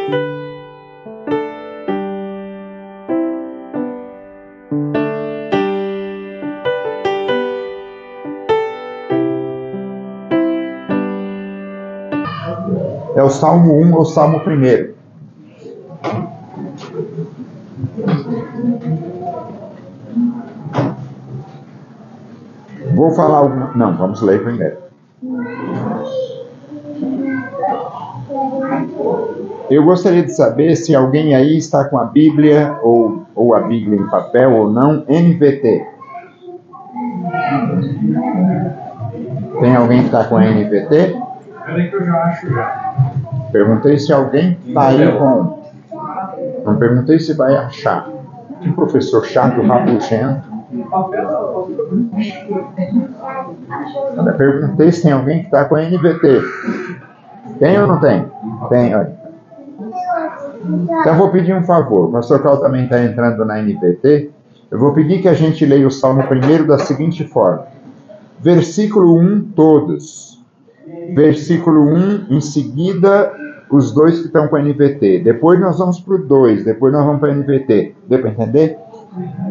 É o Salmo 1 ou o Salmo 1? Vou falar alguma... Não, vamos ler primeiro. Eu gostaria de saber se alguém aí está com a Bíblia, ou a Bíblia em papel ou não, NVT. Tem alguém que está com a NVT? Peraí que eu já acho já. Perguntei se alguém está aí com... Não perguntei se vai achar. Que professor chato, rabugento. Eu perguntei se tem alguém que está com a NVT. Tem ou não tem? Tem, olha. Então eu vou pedir um favor. O pastor Carl também está entrando na NVT. Eu vou pedir que a gente leia o Salmo 1 da seguinte forma. Versículo 1, todos. Versículo 1, em seguida, os dois que estão com a NVT. Depois nós vamos para o 2, depois nós vamos para a NVT. Deu para entender?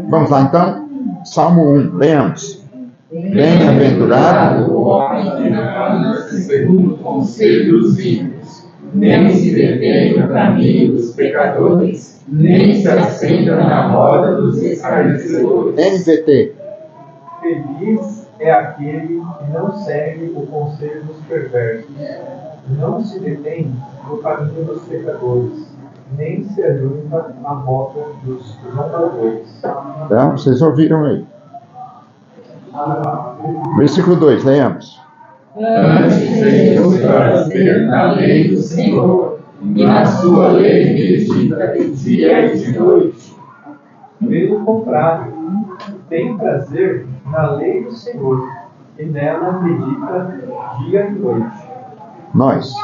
Vamos lá então? Salmo 1, leamos. Bem-aventurado o homem que não anda segundo o conselho dos ímpios, nem se detém no caminho dos pecadores, nem se assenta na roda dos escarnecedores. NVT. Feliz é aquele que não segue o conselho dos perversos, não se detém no caminho dos pecadores, nem se ajunta na roda dos zombadores. Então, vocês ouviram aí. Versículo 2, leamos. Antes Deus prazer na lei do Senhor, e na sua lei medita de dia e de noite. Pelo contrário, tem prazer na lei do Senhor, e nela medita dia e noite. Nós.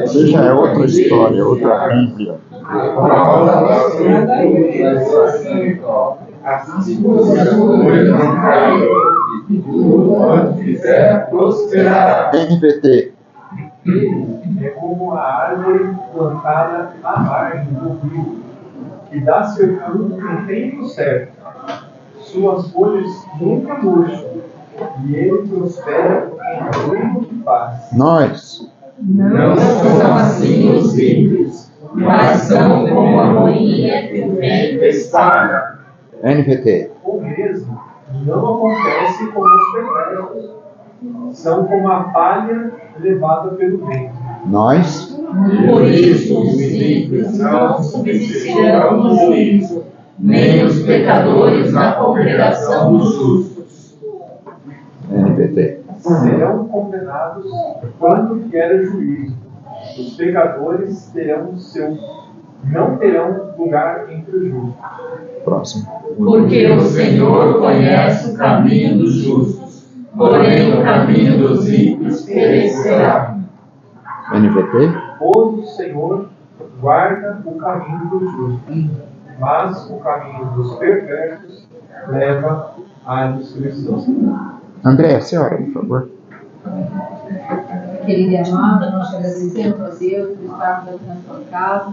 Isso já é outra história, outra Bíblia. Assim você não caiu, e tudo quanto fizer prosperará. NVT. É como a árvore plantada à margem do rio, que dá seu fruto no tempo certo. Suas folhas nunca murcham, e ele prospera em tudo que faz. Nós. Não são assim os ímpios, mas são como a moinha que o vento espalha. NVT. O mesmo não acontece com os perversos. São como a palha levada pelo vento. Nós. Por isso os ímpios não subsistirão no juízo, nem os pecadores na congregação dos justos. NVT. Serão condenados quando vier o juízo. Os pecadores não terão lugar entre os justos. Próximo. Porque o Senhor conhece o caminho dos justos, porém o caminho dos ímpios perecerá. NVT. Pois o Senhor guarda o caminho dos justos, mas o caminho dos perversos leva à destruição. André, senhora, por favor. Querida e amada, nós te agradecemos a Deus por estarmos aqui na sua casa,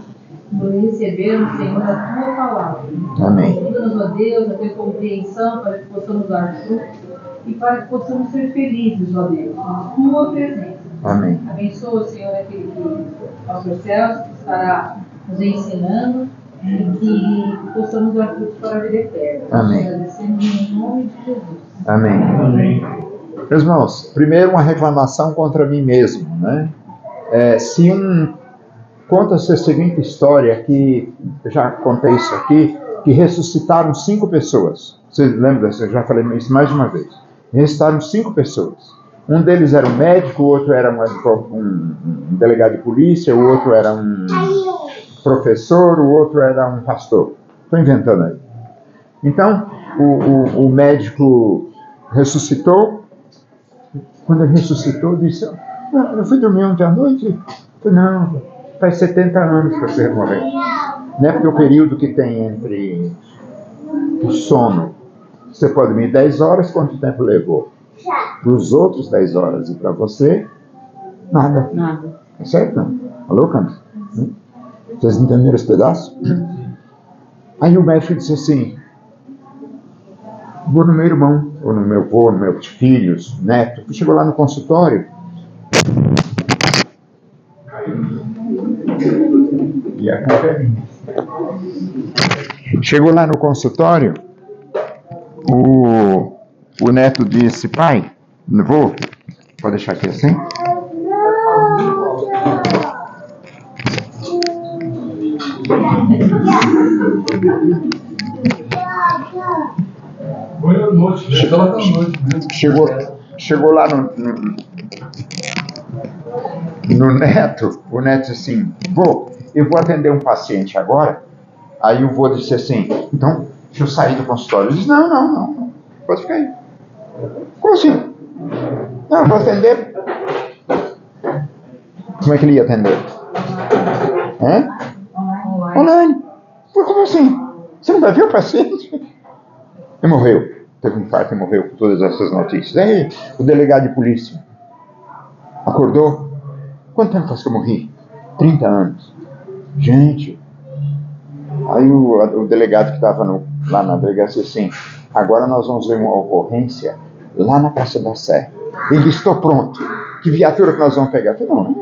por recebermos, Senhor, a tua palavra. Amém. Ajuda-nos, ó Deus, a ter compreensão para que possamos dar fruto e para que possamos ser felizes, ó Deus, na tua presença. Amém. Abençoa, Senhor, aquele que, o pastor Celso, que estará nos ensinando e que possamos dar frutos para a vida eterna. Amém. Agradecemos em nome de Jesus. Amém. Meus irmãos, primeiro uma reclamação contra mim mesmo, né? Conta-se a seguinte história, que eu já contei isso aqui, que ressuscitaram 5 pessoas. Vocês lembram disso? Eu já falei isso mais de uma vez. Ressuscitaram 5 pessoas. Um deles era um médico, o outro era um delegado de polícia, o outro era um professor, o outro era um pastor. Estou inventando aí. Então, o médico ressuscitou. Quando ele ressuscitou, disse: eu fui dormir ontem à noite? Eu falei: não, faz 70 anos que você morreu. Não é porque o período que tem entre o sono, você pode dormir 10 horas, quanto tempo levou? Para os outros 10 horas, e para você, Nada. Nada. É certo? Alô, Campos? Vocês entenderam esse pedaço? Aí o médico disse assim, vou no meu irmão, ou no meu avô, nos meus filhos, neto. Chegou lá no consultório. E a culpa é minha. Chegou lá no consultório, o neto disse, pai, não vou, pode deixar aqui assim? Boa noite. Chegou lá no neto, o neto disse assim, vô, eu vou atender um paciente agora. Aí o vô disse assim, então, deixa eu sair do consultório. Ele disse, não, pode ficar aí. Como assim? Não, eu vou atender. Como é que ele ia atender? Online. Pô, como assim? Você não vai ver o paciente? Ele morreu. Teve um infarto e morreu com todas essas notícias. Aí, o delegado de polícia acordou. Quanto tempo faz que eu morri? 30 anos. Gente. Aí o delegado que estava lá na delegacia assim, agora nós vamos ver uma ocorrência lá na Praça da Sé. Ele disse, estou pronto. Que viatura que nós vamos pegar? Eu falei,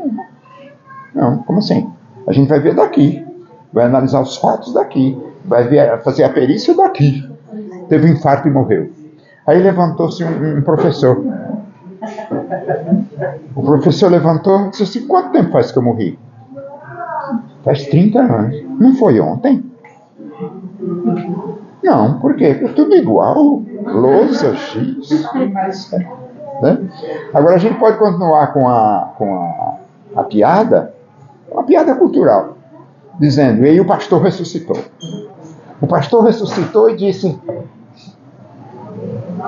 não, como assim? A gente vai ver daqui. Vai analisar os fatos daqui. Vai fazer a perícia daqui. Teve um infarto e morreu. Aí levantou-se um professor. O professor levantou e disse assim, quanto tempo faz que eu morri? Faz 30 anos. Não foi ontem? Não, por quê? É tudo igual. Louça, X. Né? Agora a gente pode continuar com a piada, uma piada cultural, dizendo, e aí o pastor ressuscitou. O pastor ressuscitou e disse,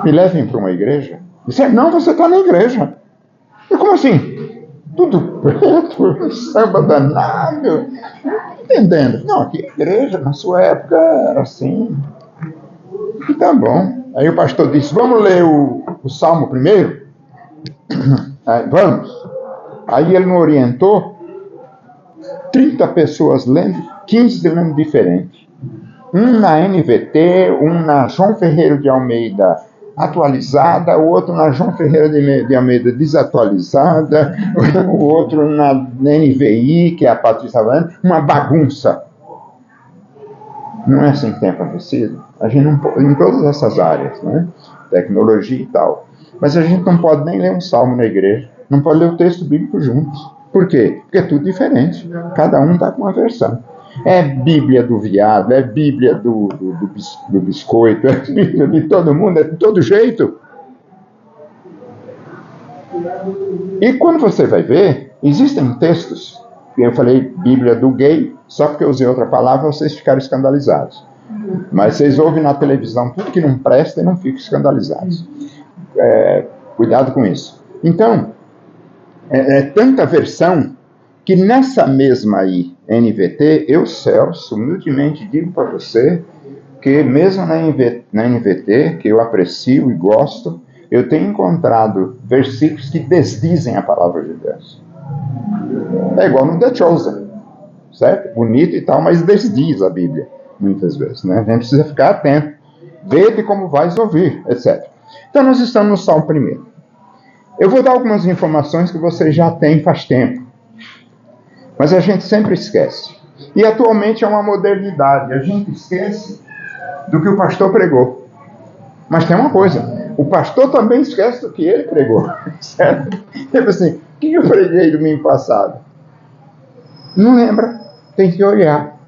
me levem para uma igreja. Disse, não, você está na igreja. E como assim? Tudo preto, samba danado. Entendendo. Não, aqui a igreja, na sua época, era assim. E tá bom. Aí o pastor disse, vamos ler o Salmo primeiro? Aí, vamos. Aí ele me orientou, 30 pessoas lendo, 15 lendo diferente. Um na NVT, um na João Ferreira de Almeida atualizada, o outro na João Ferreira de Almeida desatualizada, o outro na NVI, que é a Patrícia Havana, uma bagunça. Não é assim que tem acontecido? A gente não pode, em todas essas áreas, né? Tecnologia e tal. Mas a gente não pode nem ler um salmo na igreja, não pode ler o texto bíblico juntos. Por quê? Porque é tudo diferente. Cada um está com uma versão. É Bíblia do viado, é Bíblia do biscoito, é Bíblia de todo mundo, é de todo jeito. E quando você vai ver, existem textos, eu falei Bíblia do gay, só porque eu usei outra palavra, vocês ficaram escandalizados. Mas vocês ouvem na televisão tudo que não presta e não ficam escandalizados. Cuidado com isso. Então, é tanta versão que nessa mesma aí, NVT, eu, Celso, humildemente digo para você que mesmo na NVT, que eu aprecio e gosto, eu tenho encontrado versículos que desdizem a palavra de Deus. É igual no The Chosen, certo? Bonito e tal, mas desdiz a Bíblia, muitas vezes, né? A gente precisa ficar atento. Vede como vais ouvir, etc. Então, nós estamos no Salmo 1. Eu vou dar algumas informações que vocês já têm faz tempo. Mas a gente sempre esquece. E atualmente é uma modernidade. A gente esquece do que o pastor pregou. Mas tem uma coisa. O pastor também esquece do que ele pregou. Certo? Tipo assim, o que eu preguei domingo passado? Não lembra. Tem que olhar.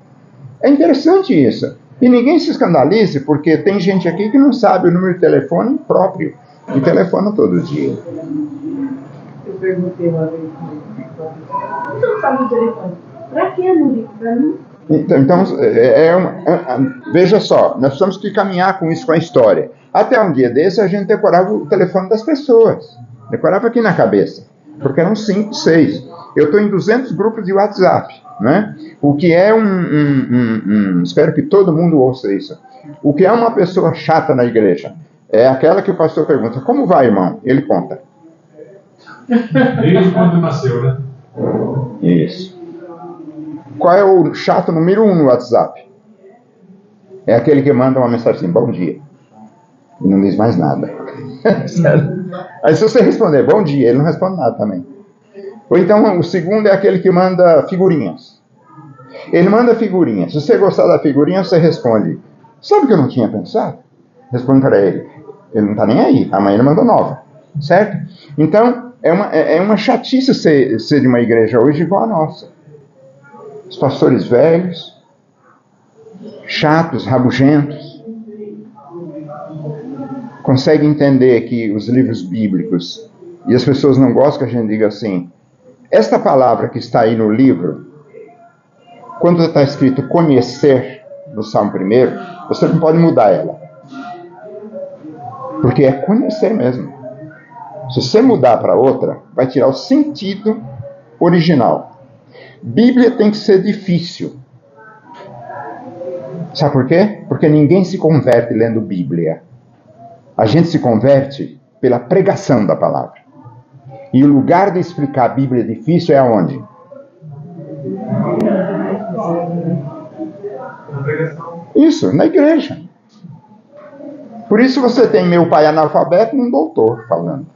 É interessante isso. E ninguém se escandalize, porque tem gente aqui que não sabe o número de telefone próprio. E telefona todo dia. Eu perguntei uma vez. Você não sabe o telefone? Pra que não? Pra mim? Então veja só, nós temos que caminhar com isso, com a história. Até um dia desse a gente decorava o telefone das pessoas. Decorava aqui na cabeça. Porque eram 5, 6. Eu estou em 200 grupos de WhatsApp. Né? O que é espero que todo mundo ouça isso. O que é uma pessoa chata na igreja? É aquela que o pastor pergunta, como vai, irmão? Ele conta. Desde quando nasceu, né? Isso. Qual é o chato número 1 no WhatsApp? É aquele que manda uma mensagem assim, bom dia. E não diz mais nada. Sério. Aí se você responder bom dia, ele não responde nada também. Ou então o segundo é aquele que manda figurinhas. Ele manda figurinhas. Se você gostar da figurinha, você responde. Sabe que eu não tinha pensado? Responde para ele. Ele não está nem aí. Amanhã ele mandou nova. Certo? Então, é uma chatice ser de uma igreja hoje igual a nossa. Os pastores velhos, chatos, rabugentos, conseguem entender que os livros bíblicos, e as pessoas não gostam que a gente diga assim, esta palavra que está aí no livro, quando está escrito conhecer, no Salmo 1, você não pode mudar ela. Porque é conhecer mesmo. Se você mudar para outra, vai tirar o sentido original. Bíblia tem que ser difícil. Sabe por quê? Porque ninguém se converte lendo Bíblia. A gente se converte pela pregação da palavra. E o lugar de explicar a Bíblia difícil é aonde? Na pregação. Isso, na igreja. Por isso você tem meu pai analfabeto e um doutor falando.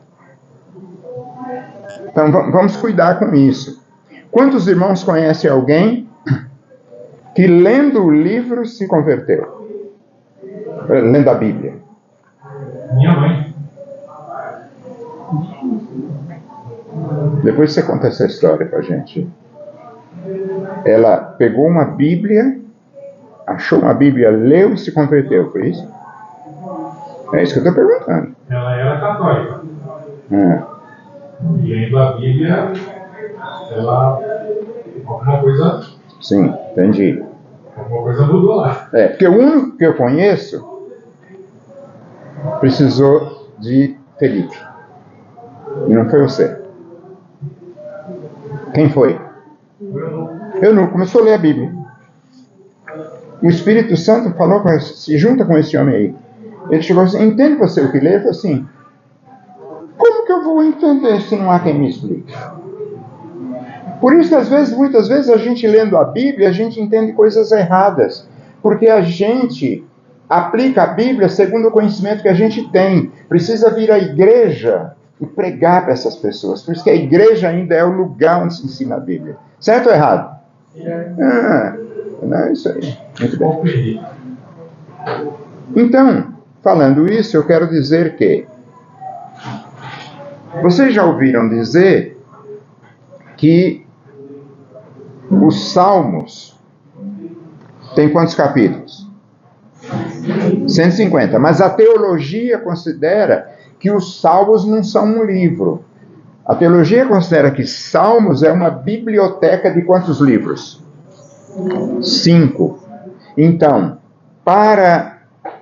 Então vamos cuidar com isso. Quantos irmãos conhecem alguém que lendo o livro se converteu? Lendo a Bíblia. Minha mãe. Depois você conta essa história pra gente. Ela pegou uma Bíblia, achou uma Bíblia, leu e se converteu, foi isso? É isso que eu estou perguntando. Ela era católica. É. E lendo a Bíblia, ela... alguma coisa... Sim, entendi. Alguma coisa mudou lá. É, porque o único que eu conheço precisou de Felipe. E não foi você. Quem foi? Eu não. Começou a ler a Bíblia. O Espírito Santo falou com esse, se junta com esse homem aí. Ele chegou assim, entende você o que lê? Ele falou assim, como que eu vou entender se não há quem me explique? Por isso, às vezes, muitas vezes, a gente lendo a Bíblia, a gente entende coisas erradas. Porque a gente aplica a Bíblia segundo o conhecimento que a gente tem. Precisa vir à igreja e pregar para essas pessoas. Por isso que a igreja ainda é o lugar onde se ensina a Bíblia. Certo ou errado? Não, é isso aí. Muito bem. Então, falando isso, eu quero dizer que vocês já ouviram dizer que os Salmos têm quantos capítulos? 150. Mas a teologia considera que os Salmos não são um livro. A teologia considera que Salmos é uma biblioteca de quantos livros? 5. Então, para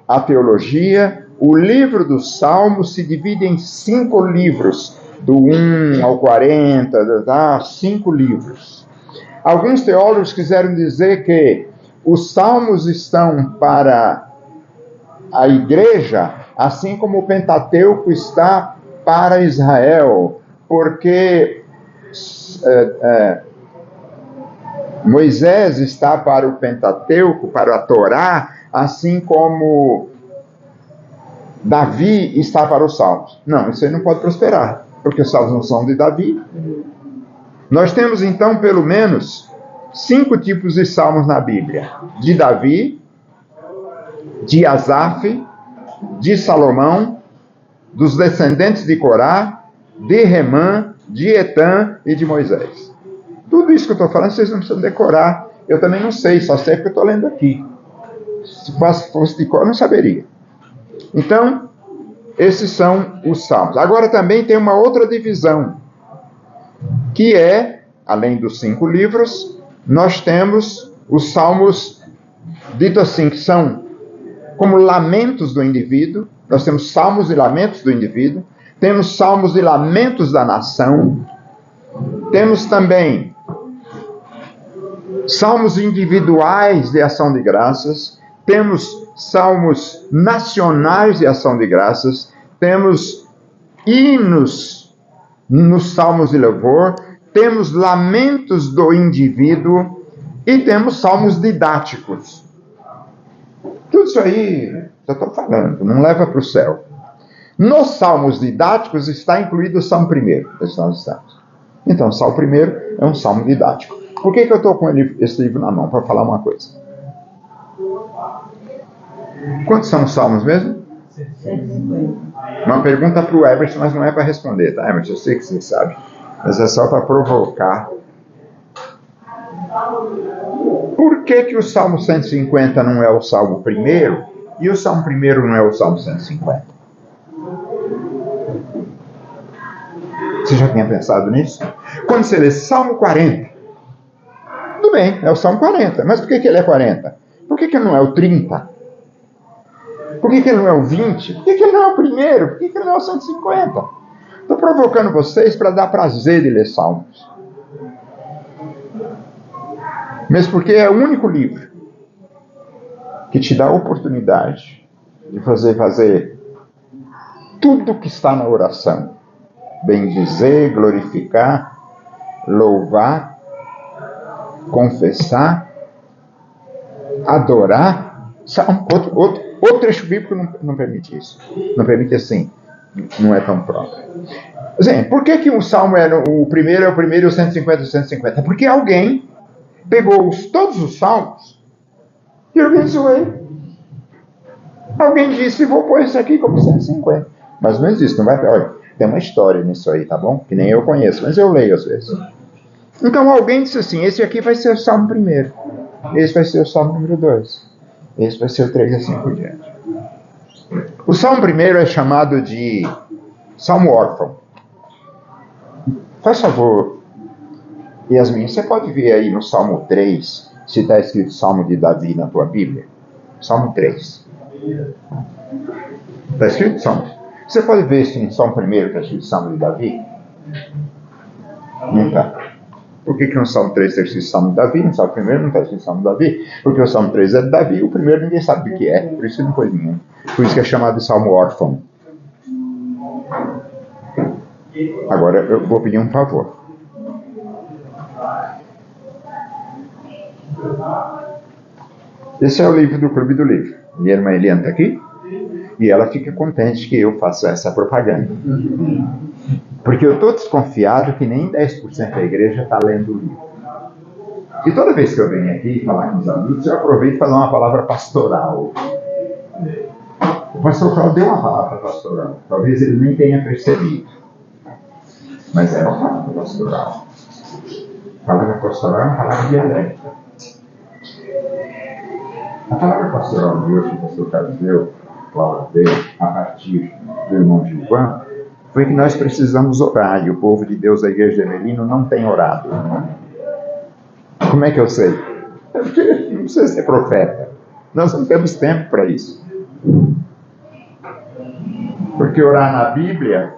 a teologia, o livro dos Salmos se divide em 5 livros, do 1 ao 40, 5 livros. Alguns teólogos quiseram dizer que os Salmos estão para a igreja, assim como o Pentateuco está para Israel, porque Moisés está para o Pentateuco, para a Torá, assim como Davi está para os Salmos. Não, isso aí não pode prosperar, porque os Salmos não são de Davi. Nós temos então pelo menos 5 tipos de Salmos na Bíblia: de Davi, de Asaf, de Salomão, dos descendentes de Corá, de Remã, de Etã e de Moisés. Tudo isso que eu estou falando, vocês não precisam decorar. Eu também não sei, só sei porque eu estou lendo aqui. Se fosse de cor, eu não saberia. Então, esses são os Salmos. Agora também tem uma outra divisão, que é, além dos 5 livros, nós temos os Salmos, dito assim, que são como lamentos do indivíduo. Nós temos salmos e lamentos do indivíduo. Temos salmos e lamentos da nação. Temos também salmos individuais de ação de graças. Temos salmos nacionais de ação de graças. Temos hinos nos salmos de louvor, temos lamentos do indivíduo e temos salmos didáticos. Tudo isso aí, eu estou falando, não leva para o céu. Nos salmos didáticos está incluído o salmo 1º, esse nós estamos. Então, o salmo 1º é um salmo didático. Por que eu estou com esse livro na mão? Para falar uma coisa. Quantos são os salmos mesmo? 150. Uma pergunta para o Emerson, mas não é para responder, tá, Emerson? Eu sei que você sabe. Mas é só para provocar. Por que o Salmo 150 não é o Salmo 1º e o Salmo 1º não é o Salmo 150? Você já tinha pensado nisso? Quando você lê Salmo 40, tudo bem, é o Salmo 40. Mas por que ele é 40? Por que ele não é o 30? Por que ele não é o 20? Por que ele não é o 1º? Por que ele não é o 150? Estou provocando vocês para dar prazer de ler Salmos. Mesmo porque é o único livro que te dá a oportunidade de fazer tudo que está na oração. Bendizer, glorificar, louvar, confessar, adorar. Outro trecho bíblico não permite isso. Não permite assim. Não é tão próprio. Assim, por que um salmo o primeiro é o 1º e o 150 é o 150? Porque alguém pegou todos os salmos e organizou ele. Alguém disse, vou pôr esse aqui como 150. Mas não existe, não vai... Olha, tem uma história nisso aí, tá bom? Que nem eu conheço, mas eu leio às vezes. Então alguém disse assim, esse aqui vai ser o salmo 1º. Esse vai ser o salmo número 2. Esse vai ser o 3 e assim por diante. O salmo 1º é chamado de salmo órfão. Faz favor, Yasmin, você pode ver aí no salmo 3, se está escrito salmo de Davi na tua Bíblia? Salmo 3. Está escrito salmo? Você pode ver se no salmo 1º está escrito salmo de Davi? Não está. Por que no salmo 3 está escrito salmo de Davi? No salmo 1º não está escrito salmo de Davi? Porque o salmo 3 é de Davi e o 1º ninguém sabe do que é. Por isso não foi nenhum. Por isso que é chamado de salmo órfão. Agora eu vou pedir um favor. Esse é o livro do Clube do Livro. E a irmã Eliane está aqui. E ela fica contente que eu faça essa propaganda. Porque eu estou desconfiado que nem 10% da igreja está lendo o livro. E toda vez que eu venho aqui falar com os amigos, eu aproveito para dar uma palavra pastoral. O pastor Cláudio deu uma palavra pastoral. Talvez ele nem tenha percebido. Mas é uma palavra pastoral. A palavra pastoral é uma palavra dialética. A palavra pastoral de hoje que o pastor Cláudio deu, a partir do irmão Gilvan, foi que nós precisamos orar. E o povo de Deus da Igreja de Emelino não tem orado. Como é que eu sei? Porque não precisa ser profeta. Nós não temos tempo para isso. Porque orar na Bíblia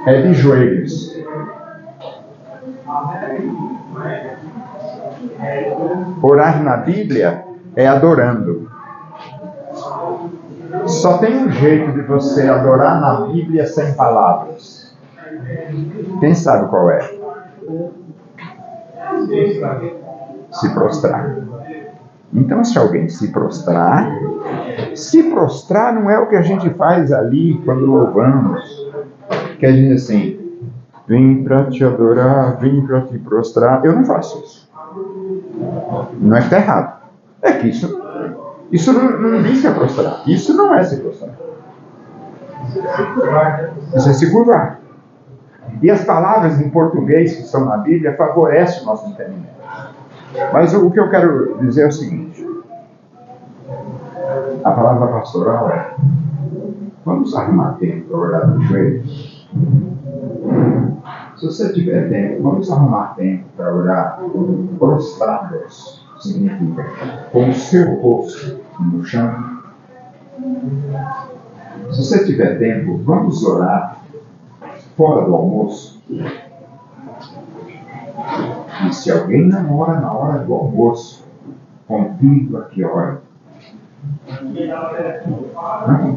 é de joelhos. Orar na Bíblia é adorando. Só tem um jeito de você adorar na Bíblia sem palavras. Quem sabe qual é? Se prostrar. Então, se alguém se prostrar não é o que a gente faz ali quando louvamos. Que a gente assim, vim para te adorar, vim para te prostrar. Eu não faço isso. Não é que está errado. É que isso não diz se prostrar. Isso não é se prostrar. Isso é se curvar. E as palavras em português que estão na Bíblia favorecem o nosso entendimento. Mas o que eu quero dizer é o seguinte. A palavra pastoral é: vamos arrumar tempo para orar nos joelhos. Se você tiver tempo, vamos arrumar tempo para orar prostrados. Significa com o seu rosto no chão. Se você tiver tempo, vamos orar fora do almoço. E se alguém não ora na hora do almoço, convido a que ore. Não.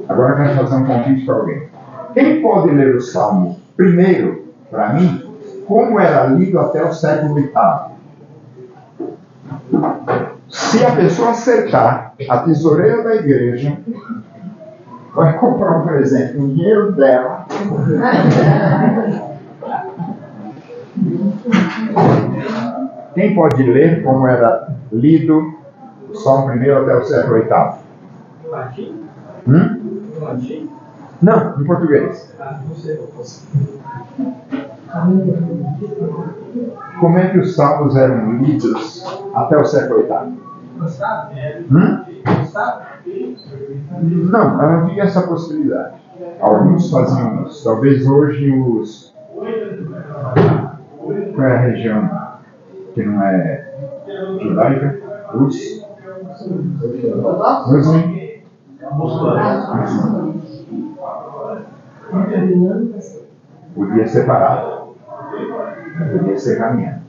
Agora eu quero fazer um convite para alguém. Quem pode ler o Salmo primeiro, para mim, como era lido até o século VIII? Se a pessoa acertar a tesoureira da igreja, vai comprar um presente com o dinheiro dela. Quem pode ler como era lido o Salmo primeiro até o século VIII? Latim? Latim? Não, em português. Não sei, eu posso. Como é que os salmos eram lidos até o século VIII? Não, havia essa possibilidade. Alguns faziam isso. Talvez hoje os... Qual é a região que não é judaica? Os... Podia ser parado. Podia ser caminhando.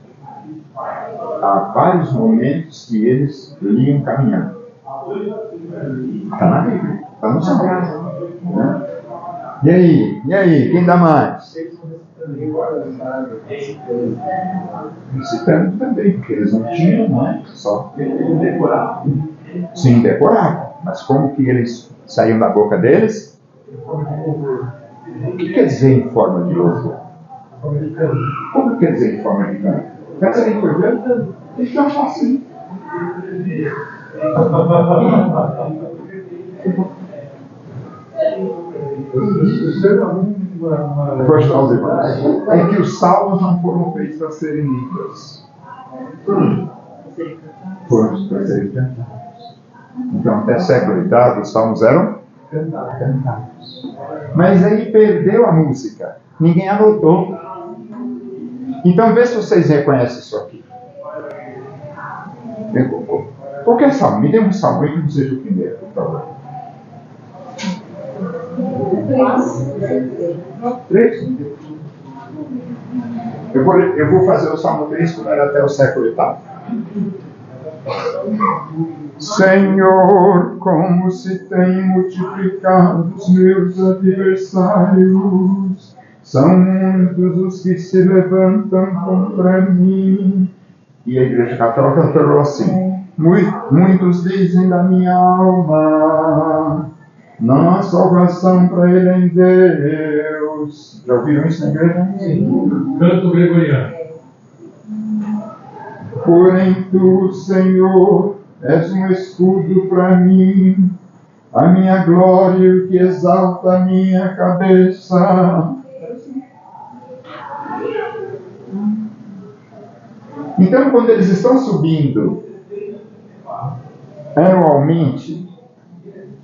Há vários momentos que eles liam caminhando. Está na Bíblia, está no Salmo. Né? E aí, quem dá mais? Recitando também, porque eles não tinham, né? Só que eles decoravam. Sim, decoravam. Mas como que eles saíam da boca deles? O que quer dizer em forma de louvor? Como quer dizer em forma de canto? Quer dizer em forma de canto? Isso é fácil. É que os salmos não foram feitos para serem lidos. Foram para serem cantados. Então, até século VIII, os salmos eram cantados. Mas aí perdeu a música. Ninguém anotou. Então, vê se vocês reconhecem isso aqui. Qualquer salmo, me dê um salmo aí que não seja o primeiro, por favor. 3. Eu vou fazer o Salmo 3 como era até o século VIII. Senhor, como se tem multiplicado os meus adversários, são muitos os que se levantam contra mim. E a Igreja Católica falou assim: muitos dizem da minha alma, não há salvação para ele em Deus. Já ouviram isso na igreja? Sim. Canto gregoriano. Porém tu, Senhor, és um escudo para mim, a minha glória e o que exalta a minha cabeça. Então, quando eles estão subindo anualmente,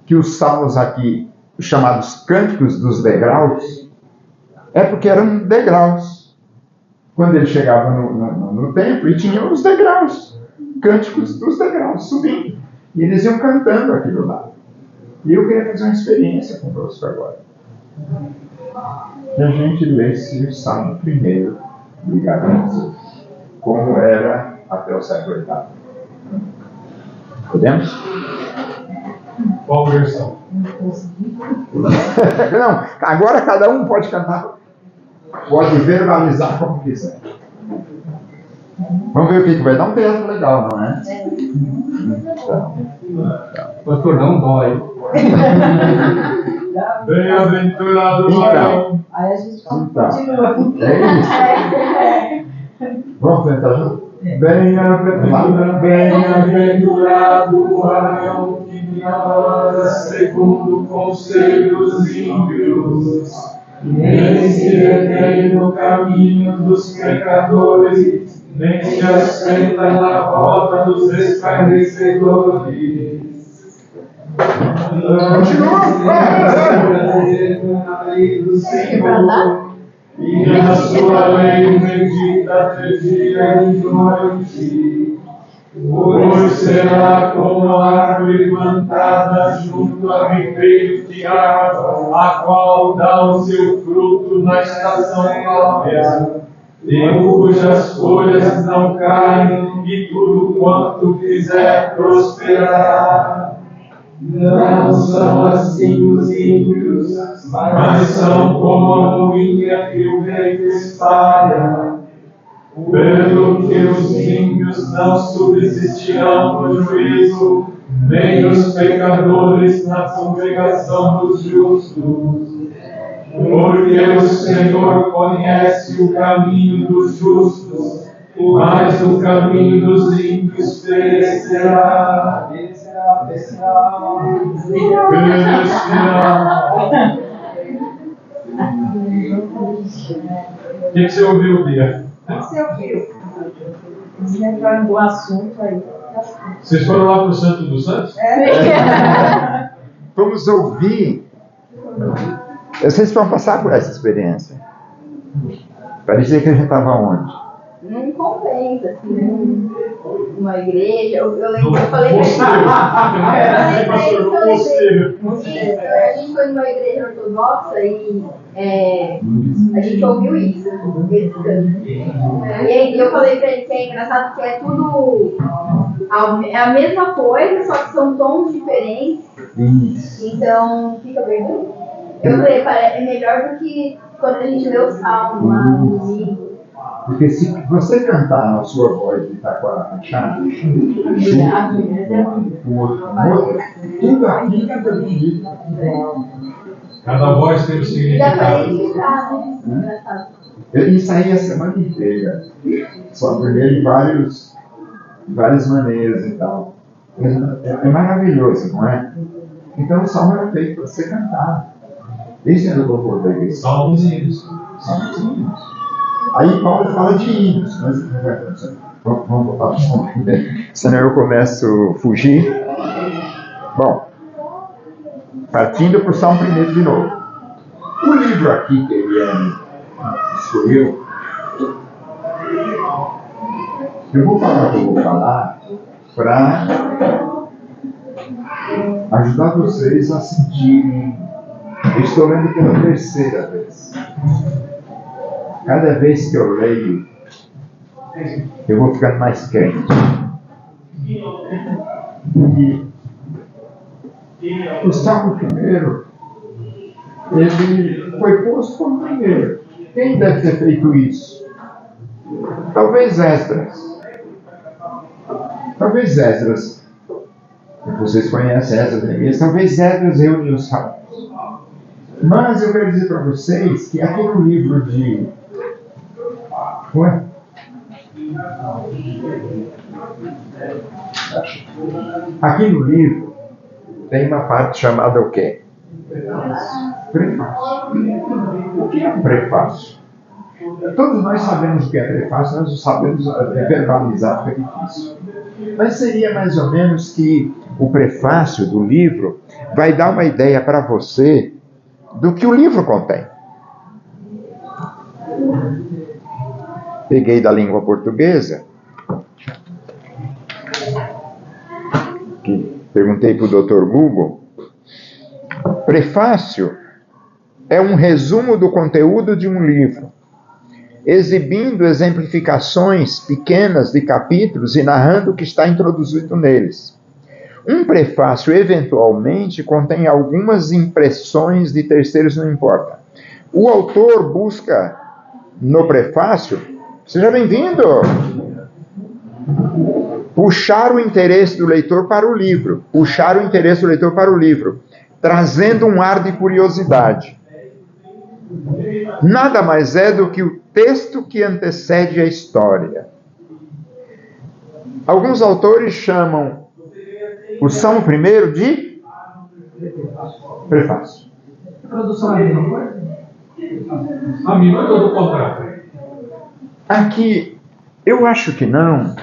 que os salmos aqui, chamados cânticos dos degraus, é porque eram degraus. Quando ele chegava no templo, e tinham os degraus, cânticos dos degraus, subindo. E eles iam cantando aquilo lá. E eu queria fazer uma experiência convosco agora. Que a gente lesse o salmo primeiro, ligado a Jesus, como era até o século VIII. Podemos? Qual versão? Não, agora cada um pode cantar, pode verbalizar como quiser. Vamos ver o que vai dar. Um teatro legal, não é? Pastor, não dói. Bem-aventurado varão. Aí a gente Então, continua. é isso. Vamos tentar junto? Bem-aventurado o varão que ignora segundo o conselho dos ímpios, nem se detém no caminho dos pecadores, nem se assenta na roda dos escarnecedores. Na lei do Senhor, e na sua lei medita de dia e de noite. Pois será como árvore plantada junto a ribeiros de água, a qual dá o seu fruto na estação própria, e cujas folhas não caem, e tudo quanto fizer prosperará. Não são assim os ímpios, mas são como a moinha que o vento espalha. Pelo que os ímpios não subsistirão no juízo, nem os pecadores na congregação dos justos. Porque o Senhor conhece o caminho dos justos, mas o caminho dos ímpios perecerá. O que você ouviu, Bia? Você ouviu? Vocês entraram no assunto aí. Vocês foram lá para o Santo dos Santos? Vamos ouvir. Vocês vão passar por essa experiência. Parecia que a gente estava onde? Num convento, assim, numa igreja. Eu lembro que eu falei pra ele. A gente foi numa igreja ortodoxa e a gente ouviu isso, esse canto. E eu falei pra ele que é engraçado que é tudo a mesma coisa, só que são tons diferentes. Isso. Então, fica bem bom. Eu falei, é melhor do que quando a gente lê o salmo lá no domingo. Porque se você cantar na sua voz de Itaquá, tudo aqui fica bonito. Cada voz tem um significado. Eu ensaiei a semana inteira. Só aprender várias maneiras e tal. É maravilhoso, não é? Então o salmo era feito para ser cantado. Esse era o louvor da igreja. Salmozinhos. Aí Paulo fala de hinos, mas vamos voltar para o som, senão eu começo a fugir. Bom, partindo para o Salmo 1 de novo. O livro aqui que ele escolheu, eu vou falar o que eu vou falar para ajudar vocês a sentirem. Eu estou lendo pela 3ª vez. Cada vez que eu leio, eu vou ficando mais crente. E o Salmo 1, ele foi posto como primeiro. Quem deve ter feito isso? Talvez Esdras. Vocês conhecem Esdras, talvez Esdras reuniu os salmos. Mas eu quero dizer para vocês que aqui no livro de... Aqui no livro tem uma parte chamada o quê? Prefácio. O que é um prefácio? Todos nós sabemos o que é prefácio, nós sabemos verbalizar, porque é difícil. Mas seria mais ou menos que o prefácio do livro vai dar uma ideia para você do que o livro contém. Peguei da língua portuguesa, que perguntei para o Dr. Google. Prefácio é um resumo do conteúdo de um livro, exibindo exemplificações pequenas de capítulos e narrando o que está introduzido neles. Um prefácio, eventualmente, contém algumas impressões de terceiros, não importa. O autor busca, no prefácio, seja bem-vindo, puxar o interesse do leitor para o livro, trazendo um ar de curiosidade. Nada mais é do que o texto que antecede a história. Alguns autores chamam o Salmo 1 de prefácio. Produção é a mesma coisa? A mim não é todo o contrário. Aqui, eu acho que não.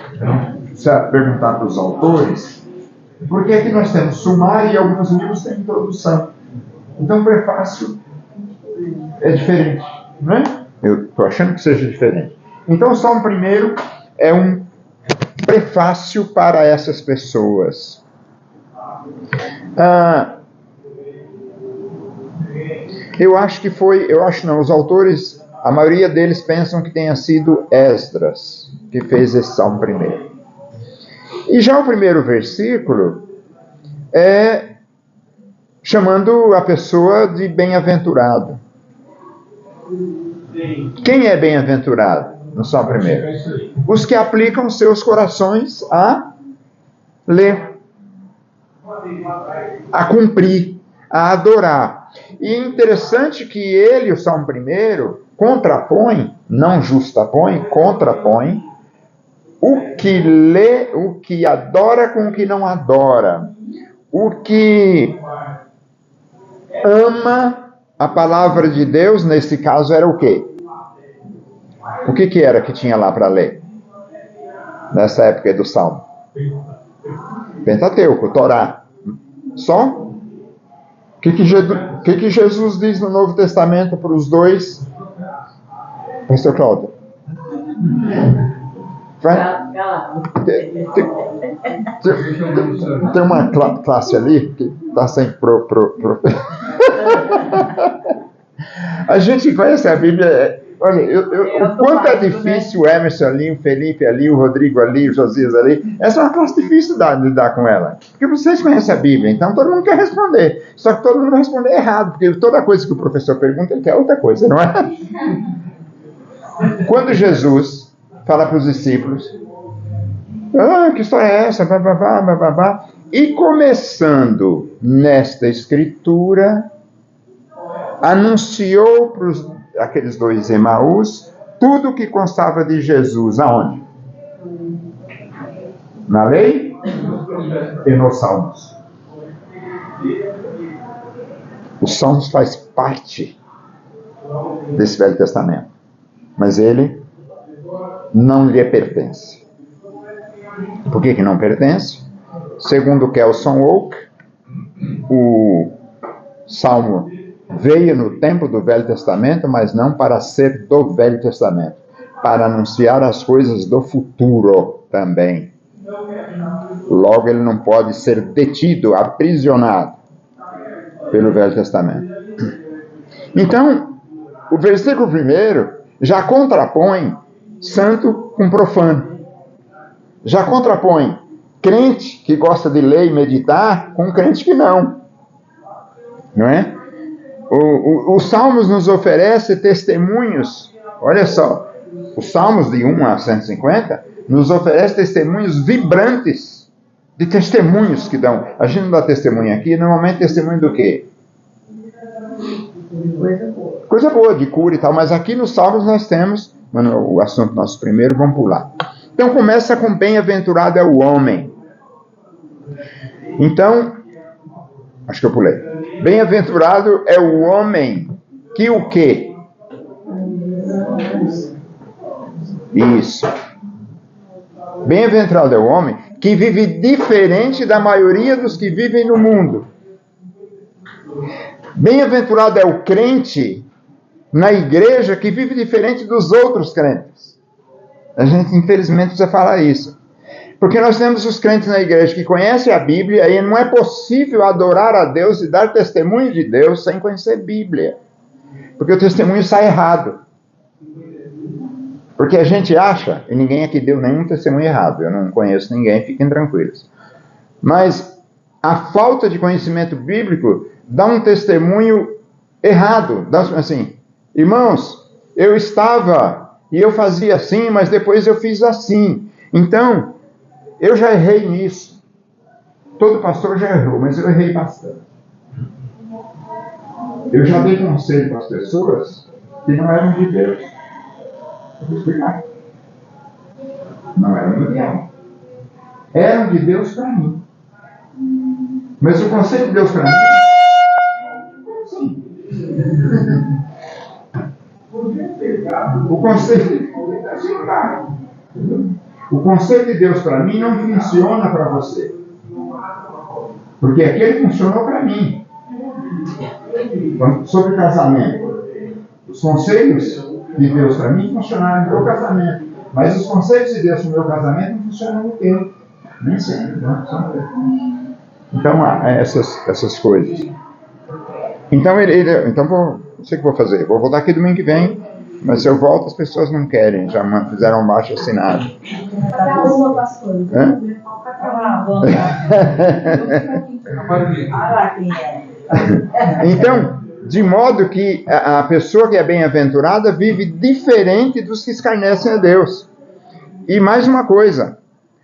Precisa perguntar para os autores, porque aqui nós temos sumário e alguns livros têm introdução. Então, prefácio é diferente, não é? Eu estou achando que seja diferente. Então, o Salmo 1 é um prefácio para essas pessoas. Os autores, a maioria deles pensam que tenha sido Esdras que fez esse Salmo 1. E já o primeiro versículo é chamando a pessoa de bem-aventurado. Quem é bem-aventurado? No Salmo 1. Os que aplicam seus corações a ler, a cumprir, a adorar. E interessante que ele, o Salmo 1, contrapõe, não justapõe, contrapõe o que lê, o que adora com o que não adora. O que ama a palavra de Deus, nesse caso, era o quê? O que era que tinha lá para ler? Nessa época do Salmo? Pentateuco, Torá. Só? O que Jesus diz no Novo Testamento para os dois? Pastor Cláudio. Tem uma classe ali que está sem A gente conhece a Bíblia. Olha, o quanto é difícil o Emerson ali, o Felipe ali, o Rodrigo ali, o Josias ali. Essa é uma classe difícil de lidar com ela. Porque vocês conhecem a Bíblia, então todo mundo quer responder. Só que todo mundo vai responder errado, porque toda coisa que o professor pergunta, ele quer outra coisa, não é? Quando Jesus fala para os discípulos, que história é essa? E começando nesta escritura, anunciou para aqueles dois Emaús tudo o que constava de Jesus. Aonde? Na lei e nos Salmos. Os Salmos faz parte desse Velho Testamento, mas ele não lhe pertence. Por que não pertence? Segundo Kelson Oak, o Salmo veio no tempo do Velho Testamento, mas não para ser do Velho Testamento, para anunciar as coisas do futuro também. Logo, ele não pode ser detido, aprisionado pelo Velho Testamento. Então, o versículo 1 já contrapõe santo com profano. Já contrapõe crente que gosta de ler e meditar com crente que não. Não é? Os Salmos nos oferecem testemunhos. Olha só, os Salmos de 1 a 150 nos oferecem testemunhos vibrantes de testemunhos que dão. A gente não dá testemunho aqui, normalmente testemunho do quê? Coisa boa, de cura e tal, mas aqui nos Salmos nós temos, o assunto nosso primeiro, vamos pular. Então começa com bem-aventurado é o homem. Então, acho que eu pulei. Bem-aventurado é o homem que o quê? Isso. Bem-aventurado é o homem que vive diferente da maioria dos que vivem no mundo. Bem-aventurado é o crente na igreja que vive diferente dos outros crentes. A gente, infelizmente, precisa falar isso. Porque nós temos os crentes na igreja que conhecem a Bíblia e não é possível adorar a Deus e dar testemunho de Deus sem conhecer Bíblia. Porque o testemunho sai errado. Porque a gente acha, e ninguém aqui deu nenhum testemunho errado, eu não conheço ninguém, fiquem tranquilos. Mas a falta de conhecimento bíblico dá um testemunho errado. Dá assim, irmãos, eu estava e eu fazia assim, mas depois eu fiz assim. Então, eu já errei nisso. Todo pastor já errou, mas eu errei bastante. Eu já dei conselho para as pessoas que não eram de Deus. Eu vou explicar. Não eram de Deus. Eram de Deus para mim. Mas o conselho de Deus para mim... Sim. O conselho de Deus para mim não funciona para você. Porque aquele funcionou para mim. Sobre casamento. Os conselhos de Deus para mim funcionaram no meu casamento. Mas os conselhos de Deus no meu casamento não funcionam no teu. Nem sempre. Não então, essas coisas. Então, não sei o que vou fazer. Vou voltar aqui domingo que vem. Mas se eu volto, as pessoas não querem. Já fizeram um baixo assinado. Hã? Então, de modo que a pessoa que é bem-aventurada vive diferente dos que escarnecem a Deus. E mais uma coisa,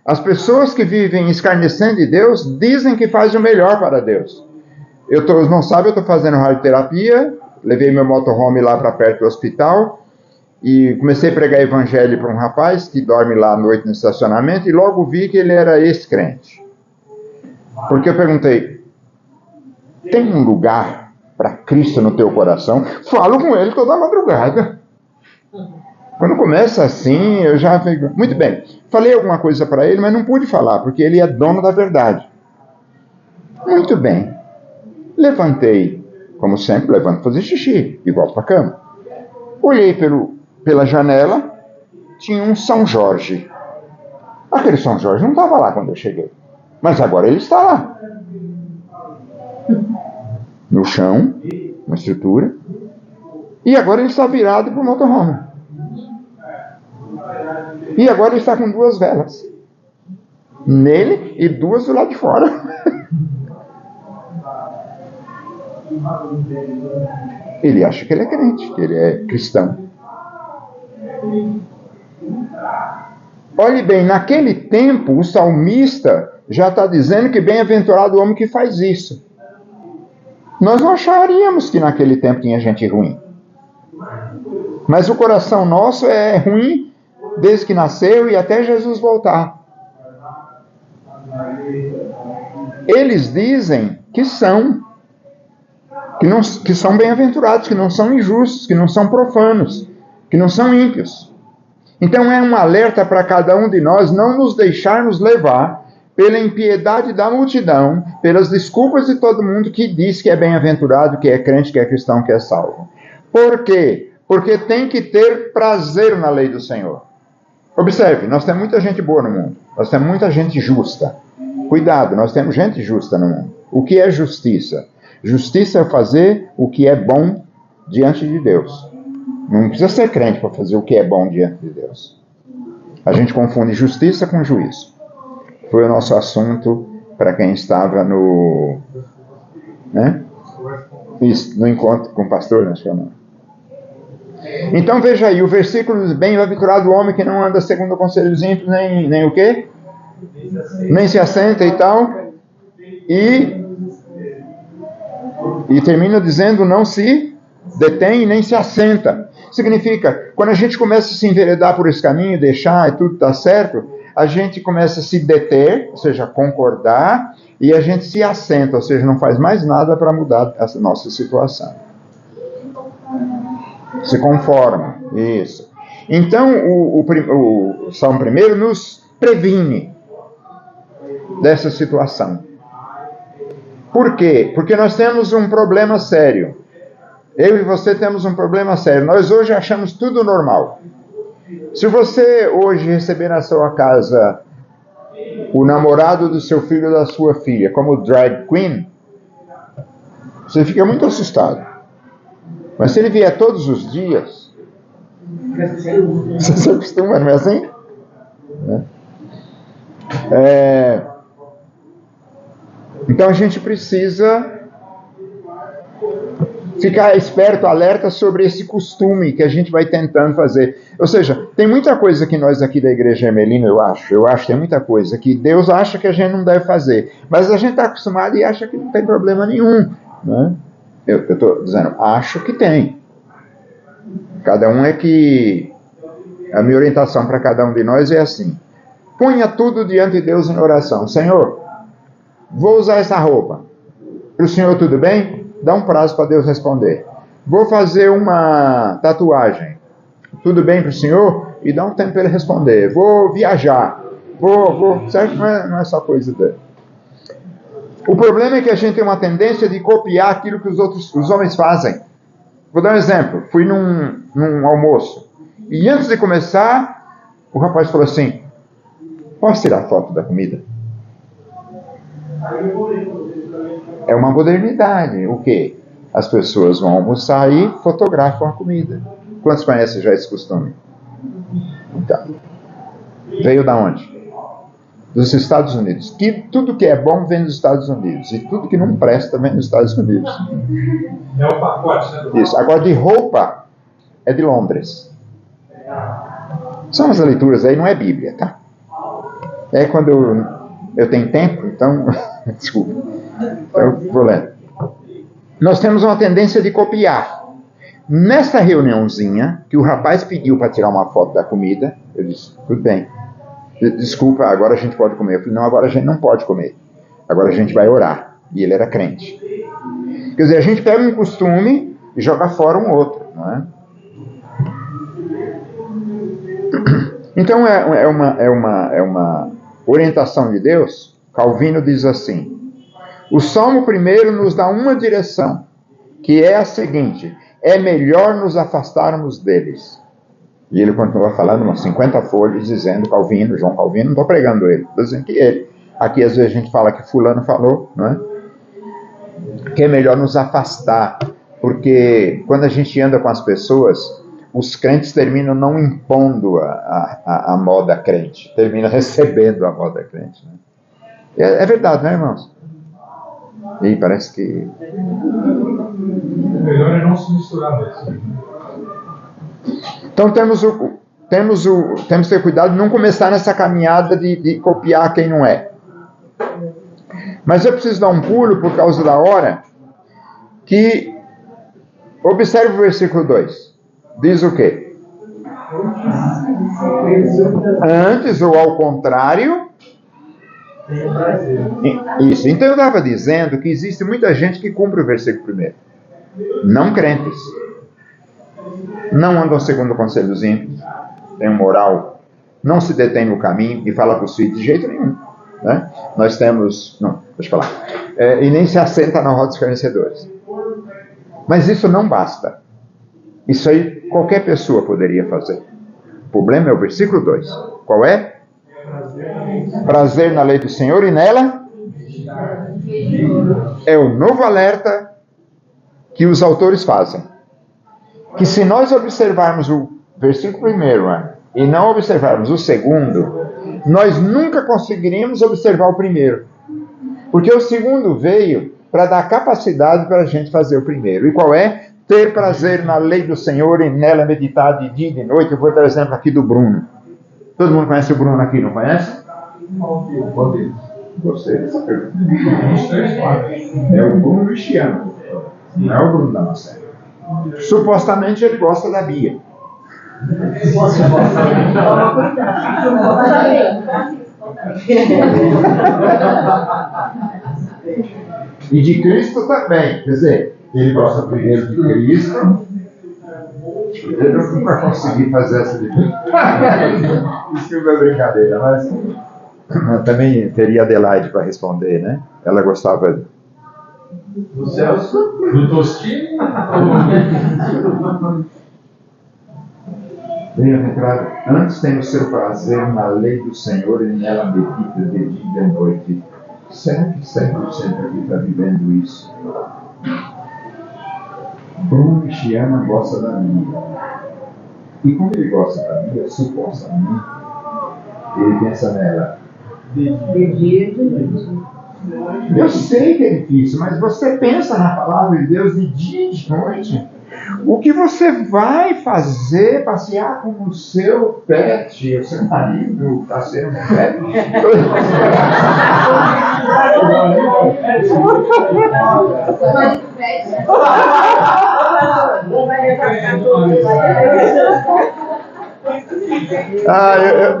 as pessoas que vivem escarnecendo de Deus dizem que fazem o melhor para Deus. Não sabe, eu estou fazendo radioterapia, levei meu motorhome lá para perto do hospital e comecei a pregar evangelho para um rapaz que dorme lá à noite no estacionamento e logo vi que ele era ex-crente. Porque eu perguntei, tem um lugar para Cristo no teu coração? Falo com ele toda madrugada. Quando começa assim, eu já fico... Muito bem, falei alguma coisa para ele, mas não pude falar, porque ele é dono da verdade. Muito bem. Levantei, como sempre, levanto para fazer xixi e volto para a cama. Olhei pela janela, tinha um São Jorge. Aquele São Jorge não estava lá quando eu cheguei, mas agora ele está lá. No chão, na estrutura, e agora ele está virado para o motorhome. E agora ele está com 2 velas. Nele e 2 do lado de fora. Ele acha que ele é crente, que ele é cristão. Olhe bem, naquele tempo o salmista já está dizendo que bem-aventurado o homem que faz isso. Nós não acharíamos que naquele tempo tinha gente ruim. Mas o coração nosso é ruim desde que nasceu e até Jesus voltar. Eles dizem que são bem-aventurados, que não são injustos, que não são profanos, que não são ímpios. Então é um alerta para cada um de nós não nos deixarmos levar pela impiedade da multidão, pelas desculpas de todo mundo que diz que é bem-aventurado, que é crente, que é cristão, que é salvo. Por quê? Porque tem que ter prazer na lei do Senhor. Observe, nós temos muita gente boa no mundo. Nós temos muita gente justa. Cuidado, nós temos gente justa no mundo. O que é justiça? Justiça é fazer o que é bom diante de Deus. Não precisa ser crente para fazer o que é bom diante de Deus. A gente confunde justiça com juízo. Foi o nosso assunto para quem estava no... Né? Isso, no encontro com o pastor, né? Então veja aí, o versículo diz, bem-aventurado o homem que não anda segundo o conselho dos ímpios, nem o quê? Nem se assenta e tal. E termina dizendo, não se detém nem se assenta. Significa, quando a gente começa a se enveredar por esse caminho, deixar e tudo está certo, a gente começa a se deter, ou seja, concordar, e a gente se assenta, ou seja, não faz mais nada para mudar essa nossa situação. Se conforma, isso. Então, o Salmo 1 nos previne dessa situação. Por quê? Porque nós temos um problema sério. Eu e você temos um problema sério. Nós hoje achamos tudo normal. Se você hoje receber na sua casa o namorado do seu filho ou da sua filha como drag queen, você fica muito assustado. Mas se ele vier todos os dias, você se acostuma, não é assim? Então a gente precisa ficar esperto, alerta sobre esse costume que a gente vai tentando fazer. Ou seja, tem muita coisa que nós aqui da Igreja Hermelino, eu acho que tem muita coisa que Deus acha que a gente não deve fazer. Mas a gente está acostumado e acha que não tem problema nenhum. Né? Eu estou dizendo, acho que tem. Cada um é que... A minha orientação para cada um de nós é assim. Ponha tudo diante de Deus em oração. Senhor, vou usar essa roupa. Para o Senhor tudo bem? Dá um prazo para Deus responder. Vou fazer uma tatuagem. Tudo bem para o Senhor? E dá um tempo para Ele responder. Vou viajar. Vou. Certo? Não é só coisa dele. O problema é que a gente tem uma tendência de copiar aquilo que os homens fazem. Vou dar um exemplo. Fui num almoço. E antes de começar, o rapaz falou assim, posso tirar foto da comida? É uma modernidade. O quê? As pessoas vão almoçar e fotografam a comida. Quantos conhecem já esse costume? Então, veio da onde? dos Estados Unidos. Que tudo que é bom vem dos Estados Unidos. E tudo que não presta vem dos Estados Unidos. É o pacote, né? Isso. Agora, de roupa, é de Londres. São as leituras aí, não é Bíblia, tá? É quando eu tenho tempo, então... Desculpa. Eu vou lendo. Nós temos uma tendência de copiar. Nessa reuniãozinha, que o rapaz pediu para tirar uma foto da comida, eu disse, tudo bem. Desculpa, agora a gente pode comer. Eu falei, não, agora a gente não pode comer. Agora a gente vai orar. E ele era crente. Quer dizer, a gente pega um costume e joga fora um outro, não é? Então é uma orientação de Deus. Calvino diz assim: o Salmo 1 nos dá uma direção, que é a seguinte: é melhor nos afastarmos deles. E ele continua falando umas 50 folhas, dizendo, Calvino, João Calvino, não estou pregando ele, estou dizendo que ele. Aqui às vezes a gente fala que fulano falou, não é? Que é melhor nos afastar, porque quando a gente anda com as pessoas, os crentes terminam não impondo a moda crente, terminam recebendo a moda crente. Né? É verdade, né, irmãos? E parece que... O melhor é não se misturar mesmo. Então temos que ter cuidado de não começar nessa caminhada de copiar quem não é. Mas eu preciso dar um pulo por causa da hora, que observe o versículo 2. Diz o quê? Antes ou ao contrário. Isso. Então eu estava dizendo que existe muita gente que cumpre o versículo 1. Não crentes. Não andam segundo o conselho dos ímpios. Tem um moral. Não se detém no caminho e fala para os filhos de jeito nenhum. Né? Nós temos... Não, deixa eu falar. E nem se assenta na roda dos escarnecedores. Mas isso não basta. Isso aí qualquer pessoa poderia fazer. O problema é o versículo 2. Qual é? Prazer na lei do Senhor e nela é o novo alerta que os autores fazem. Que se nós observarmos o versículo 1 e não observarmos o segundo, nós nunca conseguiríamos observar o primeiro. Porque o segundo veio para dar capacidade para a gente fazer o primeiro. E qual é? Ter prazer na lei do Senhor e nela meditar de dia e de noite. Eu vou dar o exemplo aqui do Bruno. Todo mundo conhece o Bruno aqui, não conhece? Gostei dessa pergunta. É o Bruno Cristiano. Não é o Bruno da Marcela. Supostamente ele gosta da Bia. E de Cristo também. Quer dizer, ele gosta primeiro de Cristo. Eu nunca consegui fazer essa diferença. Isso é brincadeira, mas também teria Adelaide para responder, né? Ela gostava Do Celso? Do Tostino? Bem-aventurado, antes tem o seu prazer na lei do Senhor e nela medita de dia e de noite. Será que 100% aqui está vivendo isso? Bruno Chiana gosta da Bíblia. E como ele gosta da Bíblia, supostamente, ele pensa nela. De dia e de noite. Eu sei que é difícil, mas você pensa na palavra de Deus de dia e de noite. O que você vai fazer, passear com o seu pet, o seu marido, está sendo um pet?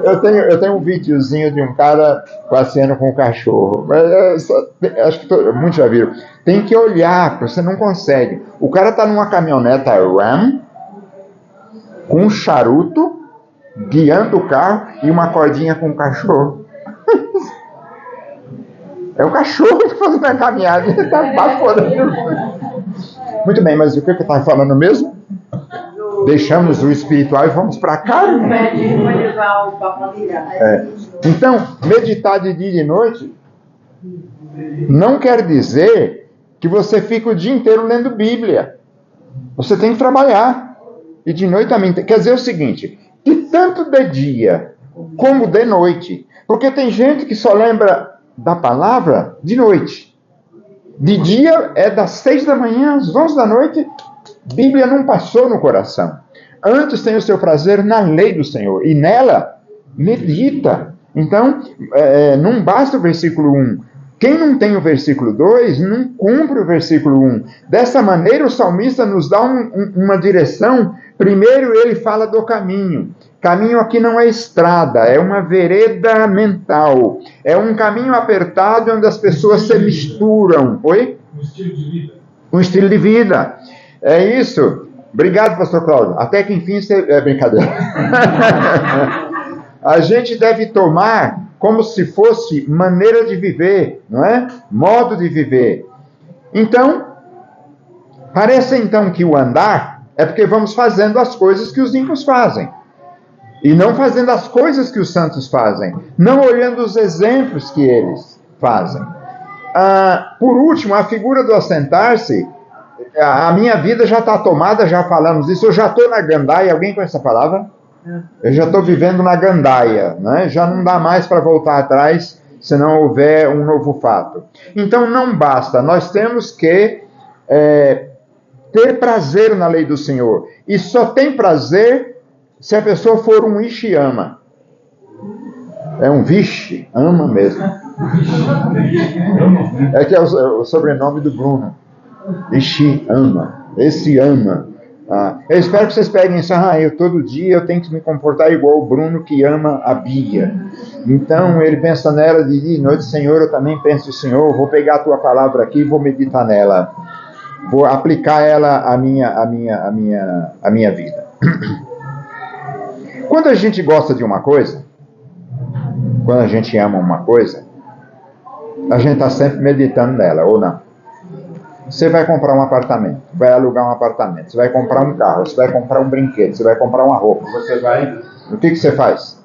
Eu tenho um videozinho de um cara passeando com um cachorro. Mas acho que muitos já viram. Tem que olhar, você não consegue. O cara está numa caminhoneta Ram, com um charuto, guiando o carro e uma cordinha com o cachorro. É o cachorro que está fazendo a caminhada, ele está baforando. Muito bem, mas o que eu estava falando mesmo? Deixamos o espiritual e vamos para a carne. Então, meditar de dia e de noite não quer dizer que você fica o dia inteiro lendo Bíblia. Você tem que trabalhar. E de noite também. Quer dizer o seguinte, que tanto de dia como de noite, Porque tem gente que só lembra da palavra de noite. De dia é das 6 da manhã às 11 da noite. Bíblia não passou no coração. Antes tem o seu prazer na lei do Senhor. E nela, medita. Então, não basta o versículo 1. Quem não tem o versículo 2, não cumpre o versículo 1. Dessa maneira, o salmista nos dá uma direção. Primeiro, ele fala do caminho. Caminho aqui não é estrada, é uma vereda mental. É um caminho apertado onde as pessoas se misturam. Oi? Um estilo de vida. Um estilo de vida. É isso. Obrigado, pastor Cláudio. Até que enfim você... É brincadeira. A gente deve tomar como se fosse maneira de viver, não é? Modo de viver. Então, parece então que o andar é porque vamos fazendo as coisas que os ímpios fazem. E não fazendo as coisas que os santos fazem. Não olhando os exemplos que eles fazem. Por último, a figura do assentar-se. A minha vida já está tomada, já falamos isso. Eu já estou na gandaia. Alguém conhece essa palavra? Eu já estou vivendo na gandaia, né? Já não dá mais para voltar atrás se não houver um novo fato. Então não basta, nós temos que ter prazer na lei do Senhor. E só tem prazer se a pessoa for um Ishiyama. É um vixe, ama mesmo. É que é o sobrenome do Bruno. Ishiyama, esse ama. Eu espero que vocês peguem isso. Todo dia eu tenho que me comportar igual o Bruno que ama a Bia. Então ele pensa nela de dia e noite. Senhor, eu também penso no Senhor. Vou pegar a tua palavra aqui e vou meditar nela. Vou aplicar ela à minha vida. Quando a gente gosta de uma coisa, quando a gente ama uma coisa, a gente está sempre meditando nela, ou não? Você vai comprar um apartamento, vai alugar um apartamento, você vai comprar um carro, você vai comprar um brinquedo, você vai comprar uma roupa, você vai... O que você faz?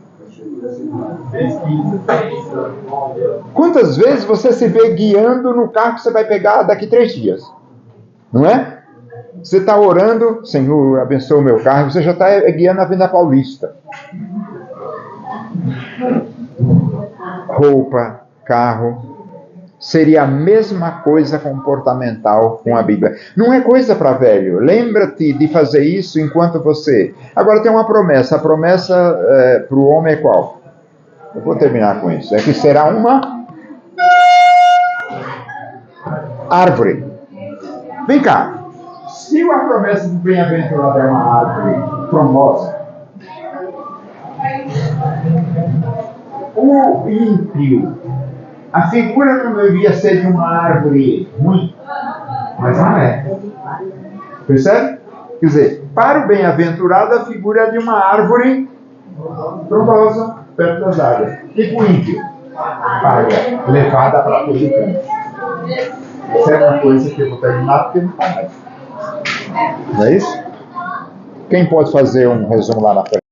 Quantas vezes você se vê guiando no carro que você vai pegar daqui 3 dias? Não é? Você está orando, Senhor, abençoa o meu carro, você já está guiando a Avenida Paulista. Roupa, carro... Seria a mesma coisa comportamental com a Bíblia. Não é coisa para velho. Lembra-te de fazer isso enquanto você... Agora tem uma promessa. A promessa para o homem é qual? Eu vou terminar com isso. É que será uma árvore. Vem cá. Se a promessa do bem-aventurado é uma árvore frondosa, o ímpio, a figura não devia ser de uma árvore ruim, mas não é. Percebe? Quer dizer, para o bem-aventurado, a figura é de uma árvore frondosa, perto das águas. Tipo ímpio, palha, levada para todo canto. Essa é uma coisa que eu vou terminar porque não está mais. Não é isso? Quem pode fazer um resumo lá na frente?